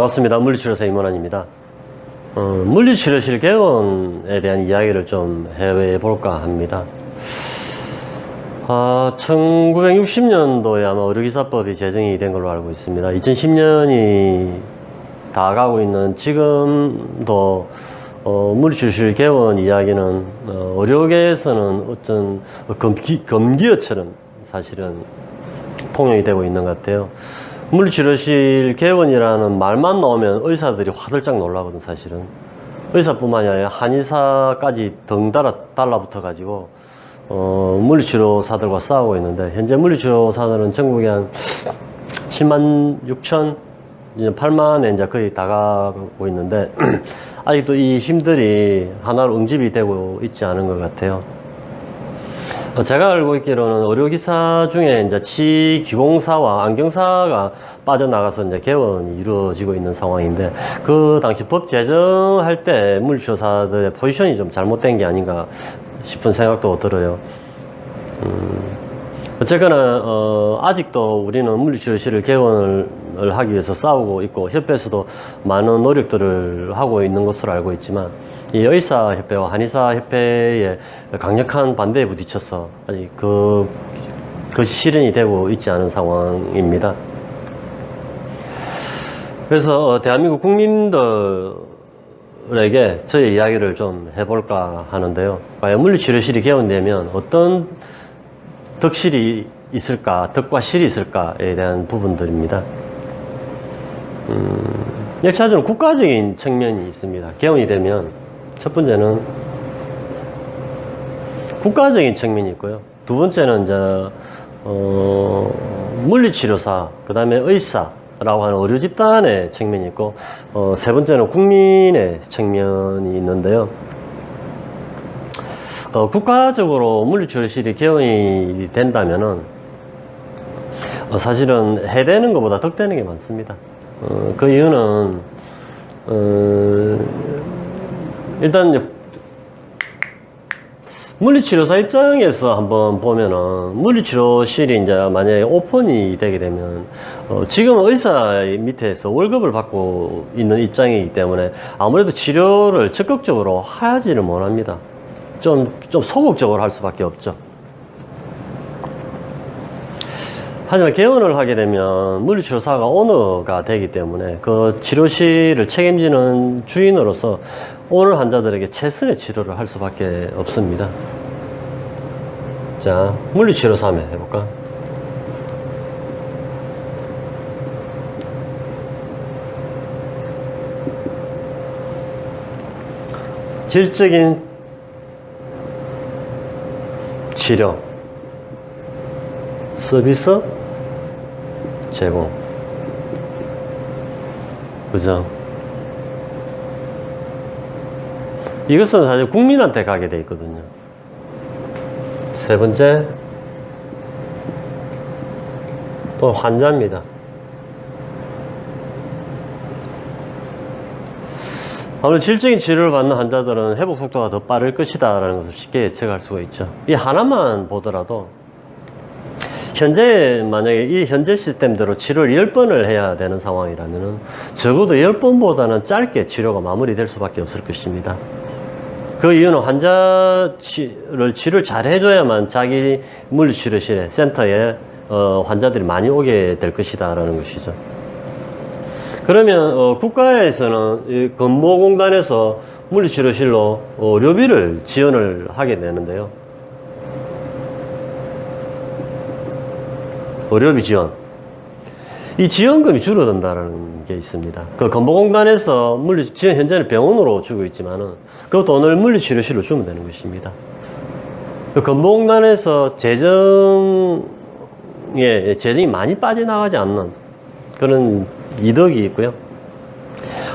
반갑습니다. 물리치료사 임원환입니다. 물리치료실 개원에 대한 이야기를 좀 해볼까 합니다. 1960년도에 아마 의료기사법이 제정이 된 걸로 알고 있습니다. 2010년이 다 가고 있는 지금도 물리치료실 개원 이야기는 의료계에서는 어떤 검기어처럼 사실은 통용이 되고 있는 것 같아요. 물리치료실 개원이라는 말만 나오면 의사들이 화들짝 놀라거든. 사실은 의사뿐만이 아니라 한의사까지 덩 달라붙어 가지고 물리치료사들과 싸우고 있는데, 현재 물리치료사들은 전국에 한 7만 6천 8만에 이제 거의 다 가고 있는데 아직도 이 힘들이 하나로 응집이 되고 있지 않은 것 같아요. 제가 알고 있기로는 의료기사 중에 이제 치기공사와 안경사가 빠져나가서 이제 개원이 이루어지고 있는 상황인데, 그 당시 법 제정할 때 물리치료사들의 포지션이 좀 잘못된 게 아닌가 싶은 생각도 들어요. 어쨌거나 아직도 우리는 물리치료실을 개원을 하기 위해서 싸우고 있고, 협회에서도 많은 노력들을 하고 있는 것으로 알고 있지만, 이 의사협회와 한의사협회의 강력한 반대에 부딪혀서 아직 그것이 실현이 되고 있지 않은 상황입니다. 그래서 대한민국 국민들에게 저의 이야기를 좀 해볼까 하는데요. 과연 물리치료실이 개원되면 어떤 덕실이 있을까, 덕과 실이 있을까에 대한 부분들입니다. 1차적으로 국가적인 측면이 있습니다. 개원이 되면 첫 번째는 국가적인 측면이 있고요. 두 번째는 이제 물리치료사, 그 다음에 의사라고 하는 의료 집단의 측면이 있고, 세 번째는 국민의 측면이 있는데요. 국가적으로 물리치료실이 개원이 된다면은 사실은 해되는 것보다 덕되는 게 많습니다. 그 이유는 일단 물리치료사 입장에서 한번 보면은, 물리치료실이 이제 만약에 오픈이 되게 되면 지금 의사 밑에서 월급을 받고 있는 입장이기 때문에 아무래도 치료를 적극적으로 하지를 못합니다. 좀 소극적으로 할 수밖에 없죠. 하지만 개원을 하게 되면 물리치료사가 오너가 되기 때문에 그 치료실을 책임지는 주인으로서 오늘 환자들에게 최선의 치료를 할 수밖에 없습니다. 자, 물리치료사 한번 해볼까? 질적인 치료, 서비스 제공, 그죠? 이것은 사실 국민한테 가게 돼 있거든요. 세 번째, 또 환자입니다. 아무래도 질적인 치료를 받는 환자들은 회복 속도가 더 빠를 것이다 라는 것을 쉽게 예측할 수가 있죠. 이 하나만 보더라도 만약에 이 현재 시스템대로 치료를 10번을 해야 되는 상황이라면 적어도 10번보다는 짧게 치료가 마무리될 수밖에 없을 것입니다. 그 이유는 환자를 치료를 잘 해줘야만 자기 물리치료실에, 센터에 환자들이 많이 오게 될 것이다 라는 것이죠. 그러면 국가에서는 이 건보공단에서 물리치료실로 의료비를 지원을 하게 되는데요. 의료비 지원, 이 지원금이 줄어든다는 게 있습니다. 그 건보공단에서 지원 현재는 병원으로 주고 있지만은 그 돈을 물리치료실로 주면 되는 것입니다. 그 건보공단에서 재정이 많이 빠져나가지 않는 그런 이득이 있고요.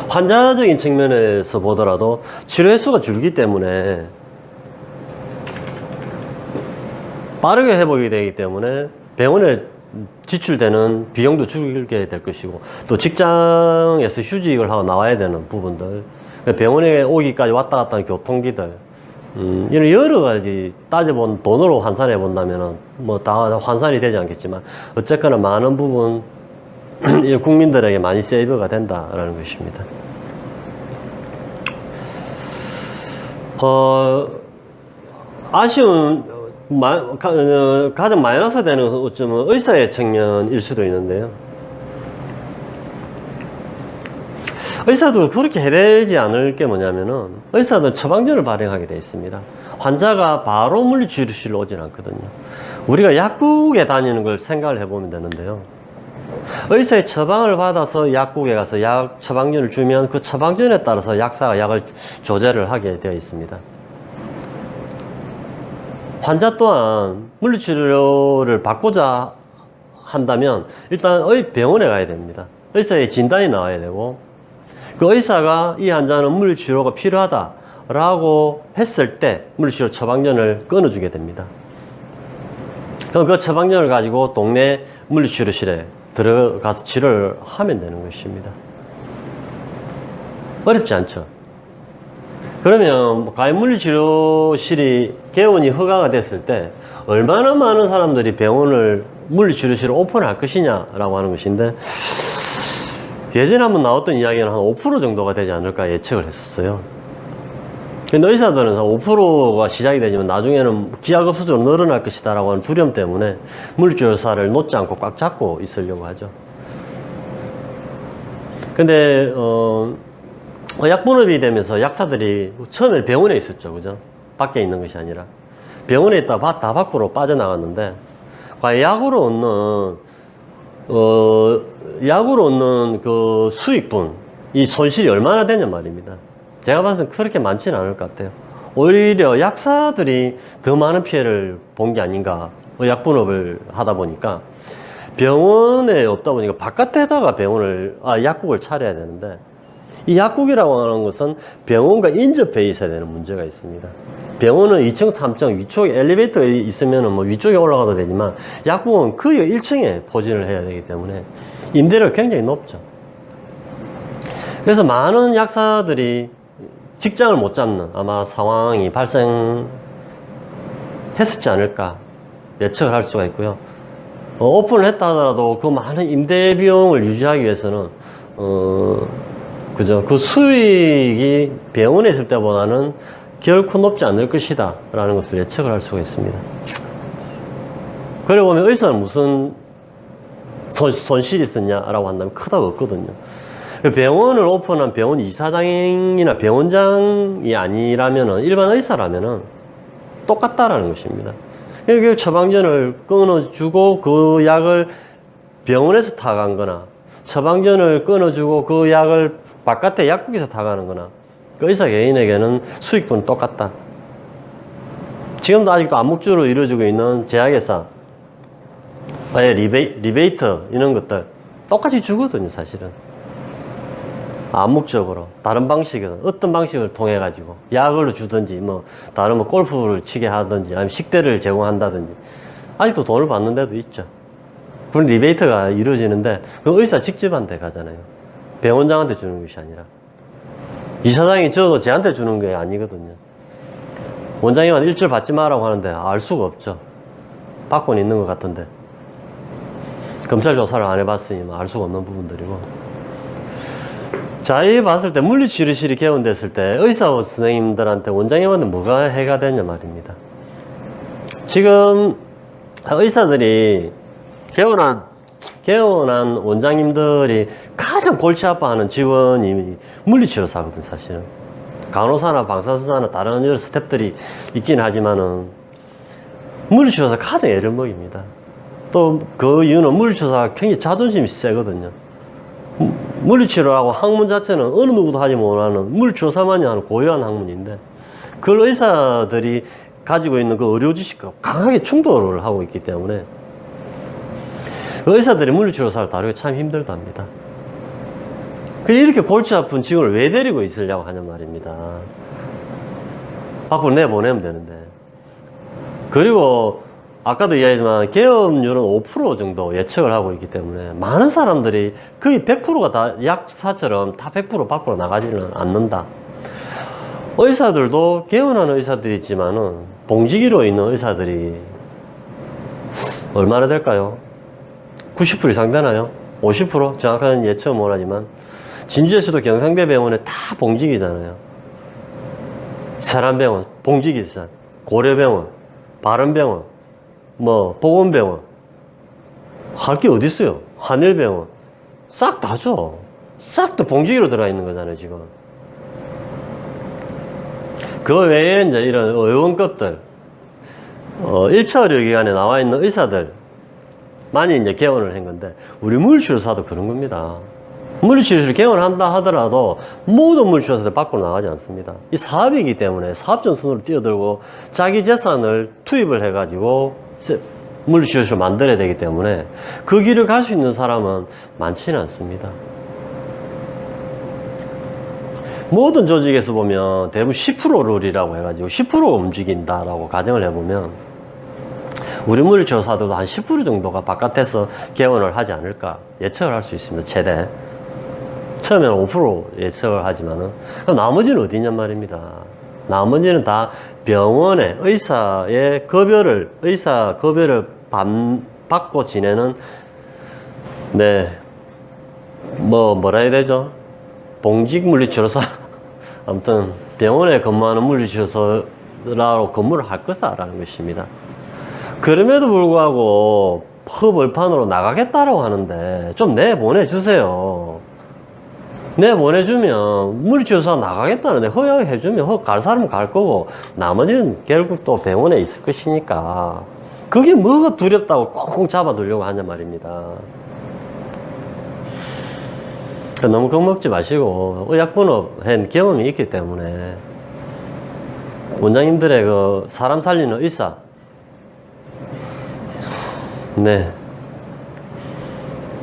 환자적인 측면에서 보더라도 치료 횟수가 줄기 때문에 빠르게 회복이 되기 때문에 병원에 지출되는 비용도 줄게 될 것이고, 또 직장에서 휴직을 하고 나와야 되는 부분들, 병원에 오기까지 왔다 갔다 하는 교통비들, 이런 여러 가지 따져본 돈으로 환산해 본다면은 뭐 다 환산이 되지 않겠지만 어쨌거나 많은 부분 국민들에게 많이 세이브가 된다라는 것입니다. 아쉬운, 가장 마이너스 되는 점은 의사의 측면일 수도 있는데요. 의사도 그렇게 해되지 않을 게 뭐냐면은, 의사들은 처방전을 발행하게 되어 있습니다. 환자가 바로 물리치료실로 오진 않거든요. 우리가 약국에 다니는 걸 생각을 해보면 되는데요. 의사의 처방을 받아서 약국에 가서 약 처방전을 주면 그 처방전에 따라서 약사가 약을 조제를 하게 되어 있습니다. 환자 또한 물리치료를 받고자 한다면 일단 병원에 가야 됩니다. 의사의 진단이 나와야 되고, 그 의사가 이 환자는 물리치료가 필요하다라고 했을 때 물리치료 처방전을 끊어주게 됩니다. 그럼 그 처방전을 가지고 동네 물리치료실에 들어가서 치료를 하면 되는 것입니다. 어렵지 않죠. 그러면 가해물리치료실이 개원이 허가가 됐을 때 얼마나 많은 사람들이 병원을 물리치료실을 오픈할 것이냐라고 하는 것인데, 예전에 한번 나왔던 이야기는 한 5% 정도가 되지 않을까 예측을 했었어요. 근데 의사들은 5%가 시작이 되지만 나중에는 기하급수적으로 늘어날 것이다 라고 하는 두려움 때문에 물리치료사를 놓지 않고 꽉 잡고 있으려고 하죠. 근데 약분업이 되면서 약사들이 처음에 병원에 있었죠, 그죠? 밖에 있는 것이 아니라 병원에 있다가 다 밖으로 빠져나갔는데, 과연 약으로 얻는 그 수익분, 이 손실이 얼마나 되냐 말입니다. 제가 봤을 땐 그렇게 많지는 않을 것 같아요. 오히려 약사들이 더 많은 피해를 본 게 아닌가. 약분업을 하다 보니까 병원에 없다 보니까 바깥에다가 약국을 차려야 되는데, 이 약국이라고 하는 것은 병원과 인접해 있어야 되는 문제가 있습니다. 병원은 2층, 3층, 위쪽에 엘리베이터가 있으면 뭐 위쪽에 올라가도 되지만, 약국은 그 1층에 포진을 해야 되기 때문에 임대료가 굉장히 높죠. 그래서 많은 약사들이 직장을 못 잡는 아마 상황이 발생했었지 않을까 예측을 할 수가 있고요. 오픈을 했다 하더라도 그 많은 임대 비용을 유지하기 위해서는 그죠? 그 수익이 병원에 있을 때보다는 결코 높지 않을 것이다 라는 것을 예측을 할 수가 있습니다. 그러고 보면 의사는 무슨 손실이 있었냐라고 한다면 크다고 없거든요. 병원을 오픈한 병원 이사장이나 병원장이 아니라면은, 일반 의사라면은 똑같다라는 것입니다. 그 처방전을 끊어주고 그 약을 병원에서 타간 거나, 처방전을 끊어주고 그 약을 바깥에 약국에서 타가는 거나, 그 의사 개인에게는 수익분은 똑같다. 지금도 아직도 암묵적으로 이루어지고 있는 제약회사, 리베이트, 이런 것들 똑같이 주거든요, 사실은. 암묵적으로. 다른 방식은, 어떤 방식을 통해가지고, 약을 주든지, 뭐, 다른 뭐, 골프를 치게 하든지, 아니면 식대를 제공한다든지, 아직도 돈을 받는 데도 있죠. 그런 리베이트가 이루어지는데, 그 의사 직접한테 가잖아요. 병원장한테 주는 것이 아니라. 이사장이 저도 쟤한테 주는 게 아니거든요. 원장님한테 일절 받지 마라고 하는데 알 수가 없죠. 받고는 있는 것 같은데. 검찰 조사를 안 해봤으니 알 수가 없는 부분들이고. 자세히 봤을 때 물리치료실이 개원됐을 때 의사 선생님들한테, 원장님한테 뭐가 해가 되냐 말입니다. 지금 의사들이 개원한 원장님들이 가장 골치 아파하는 직원이 물리치료사거든, 사실은. 간호사나 방사선사나 다른 여러 스태프들이 있긴 하지만은 물리치료사 가장 애를 먹입니다. 또 그 이유는 물리치료사가 굉장히 자존심이 세거든요. 물리치료라고 학문 자체는 어느 누구도 하지 못하는, 물리치료사만이 하는 고유한 학문인데, 그걸 의사들이 가지고 있는 그 의료 지식과 강하게 충돌을 하고 있기 때문에 의사들이 물리치료사를 다루기 참 힘들답니다. 이렇게 골치 아픈 직원을 왜 데리고 있으려고 하냐 말입니다. 밖으로 내보내면 되는데. 그리고 아까도 이야기했지만 개업률은 5% 정도 예측을 하고 있기 때문에 많은 사람들이 거의 100%가 다 약사처럼 다 100% 밖으로 나가지는 않는다. 의사들도 개원하는 의사들이 있지만은 봉직으로 있는 의사들이 얼마나 될까요? 90% 이상 되나요? 50% 정확한 예측은 못하지만 진주에서도 경상대 병원에 다 봉직이잖아요. 세란병원 봉직이 있어요. 고려병원, 바른병원, 뭐 보건병원 할 게 어디 있어요? 한일병원 싹 다죠. 싹 다 봉직으로 들어가 있는 거잖아요 지금. 그 외에 이제 이런 의원급들 1차 의료기관에 나와 있는 의사들 많이 이제 개원을 한 건데, 우리 물리치료사도 그런 겁니다. 물리치료를 개원한다 하더라도 모든 물리치료사들 밖으로 나가지 않습니다. 이 사업이기 때문에 사업전선으로 뛰어들고 자기 재산을 투입을 해가지고 물리치료실을 만들어야 되기 때문에 그 길을 갈 수 있는 사람은 많지는 않습니다. 모든 조직에서 보면 대부분 10% 룰이라고 해가지고 10% 움직인다라고 가정을 해보면 우리 물리치료사들도 한 10% 정도가 바깥에서 개원을 하지 않을까 예측을 할 수 있습니다. 최대. 처음에는 5% 예측을 하지만은 나머지는 어디 있냔 말입니다. 나머지는 다 병원의 의사 급여를 받고 지내는, 네, 뭐라 해야 되죠? 봉직 물리치료사. 아무튼 병원에 근무하는 물리치료사라고 근무를 할 거다라는 것입니다. 그럼에도 불구하고 허벌판으로 나가겠다라고 하는데 좀 내보내주세요. 내보내주면 물리치료사 나가겠다는데 허용해주면 갈 사람은 갈 거고 나머지는 결국 또 병원에 있을 것이니까 그게 뭐가 두렵다고 꽁꽁 잡아두려고 하냐 말입니다. 너무 겁먹지 마시고 의약분업 한 경험이 있기 때문에 원장님들의 그 사람 살리는 의사, 네,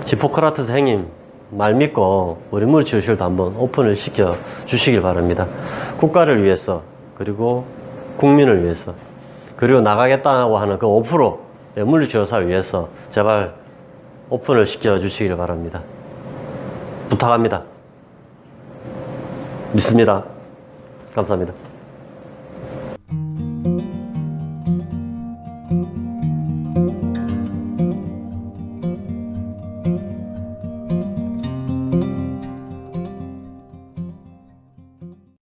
히포크라테스 행님 말 믿고 우리 물리치료실도 한번 오픈을 시켜 주시길 바랍니다. 국가를 위해서, 그리고 국민을 위해서, 그리고 나가겠다고 하는 그 5% 물리치료사를 위해서 제발 오픈을 시켜 주시길 바랍니다. 부탁합니다. 믿습니다. 감사합니다.